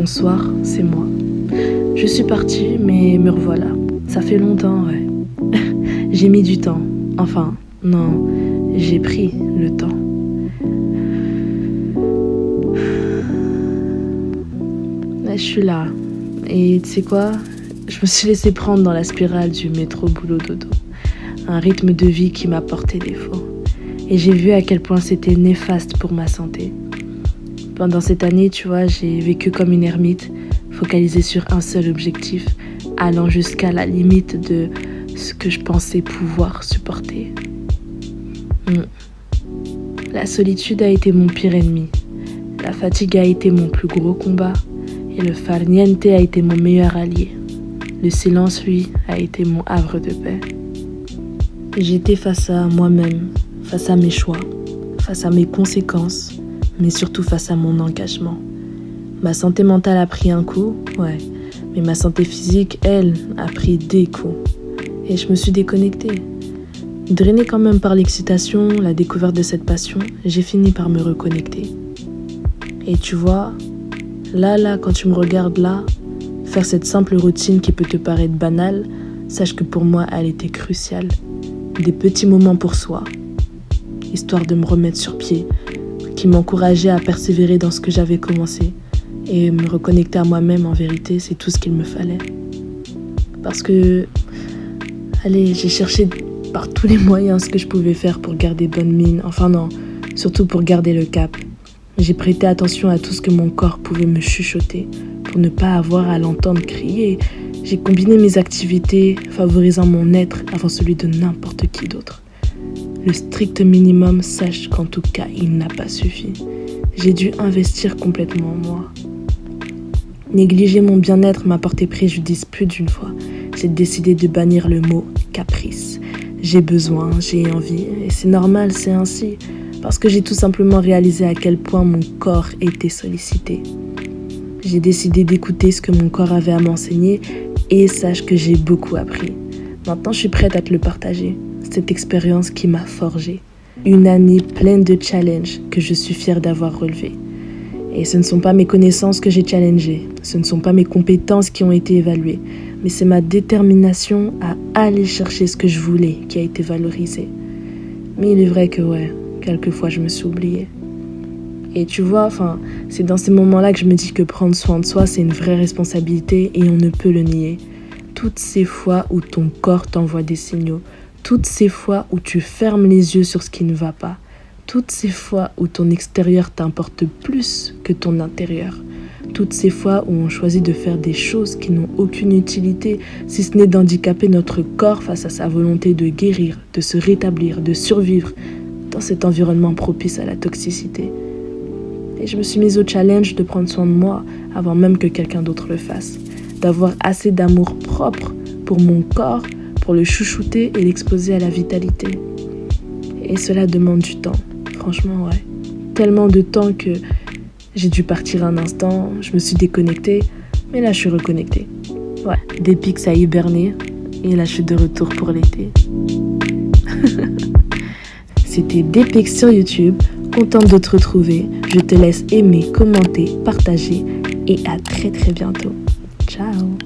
bonsoir, c'est moi. Je suis partie, mais me revoilà. Ça fait longtemps, ouais. J'ai mis du temps. Enfin, non, j'ai pris le temps. Là, je suis là. Et tu sais quoi? Je me suis laissée prendre dans la spirale du métro boulot dodo. Un rythme de vie qui m'a porté défaut. Et j'ai vu à quel point c'était néfaste pour ma santé. Pendant cette année, tu vois, j'ai vécu comme une ermite, focalisée sur un seul objectif, allant jusqu'à la limite de ce que je pensais pouvoir supporter. La solitude a été mon pire ennemi. La fatigue a été mon plus gros combat. Et le far niente a été mon meilleur allié. Le silence, lui, a été mon havre de paix. J'étais face à moi-même, face à mes choix, face à mes conséquences, mais surtout face à mon engagement. Ma santé mentale a pris un coup, ouais, mais ma santé physique, elle, a pris des coups. Et je me suis déconnectée. Drainée quand même par l'excitation, la découverte de cette passion, j'ai fini par me reconnecter. Et tu vois, là, quand tu me regardes là, faire cette simple routine qui peut te paraître banale, sache que pour moi, elle était cruciale. Des petits moments pour soi, histoire de me remettre sur pied, qui m'encourageaient à persévérer dans ce que j'avais commencé. Et me reconnecter à moi-même, en vérité, c'est tout ce qu'il me fallait. Parce que, j'ai cherché par tous les moyens ce que je pouvais faire pour garder bonne mine. Enfin non, surtout pour garder le cap. J'ai prêté attention à tout ce que mon corps pouvait me chuchoter, pour ne pas avoir à l'entendre crier. J'ai combiné mes activités, favorisant mon être avant celui de n'importe qui d'autre. Le strict minimum, sache qu'en tout cas, il n'a pas suffi. J'ai dû investir complètement en moi. Négliger mon bien-être m'a porté préjudice plus d'une fois. J'ai décidé de bannir le mot caprice. J'ai besoin, j'ai envie, et c'est normal, c'est ainsi. Parce que j'ai tout simplement réalisé à quel point mon corps était sollicité. J'ai décidé d'écouter ce que mon corps avait à m'enseigner et sache que j'ai beaucoup appris. Maintenant, je suis prête à te le partager. Cette expérience qui m'a forgée. Une année pleine de challenges que je suis fière d'avoir relevées. Et ce ne sont pas mes connaissances que j'ai challengées. Ce ne sont pas mes compétences qui ont été évaluées. Mais c'est ma détermination à aller chercher ce que je voulais qui a été valorisée. Mais il est vrai que quelquefois je me suis oubliée. Et tu vois, c'est dans ces moments-là que je me dis que prendre soin de soi, c'est une vraie responsabilité et on ne peut le nier. Toutes ces fois où ton corps t'envoie des signaux, toutes ces fois où tu fermes les yeux sur ce qui ne va pas, toutes ces fois où ton extérieur t'importe plus que ton intérieur, toutes ces fois où on choisit de faire des choses qui n'ont aucune utilité, si ce n'est d'handicaper notre corps face à sa volonté de guérir, de se rétablir, de survivre dans cet environnement propice à la toxicité. Et je me suis mise au challenge de prendre soin de moi avant même que quelqu'un d'autre le fasse. D'avoir assez d'amour propre pour mon corps, pour le chouchouter et l'exposer à la vitalité. Et cela demande du temps. Franchement, tellement de temps que j'ai dû partir un instant, je me suis déconnectée, mais là je suis reconnectée. Des pics à hiberner, et là je suis de retour pour l'été. C'était Des pics sur YouTube. Contente de te retrouver. Je te laisse aimer, commenter, partager et à très très bientôt. Ciao.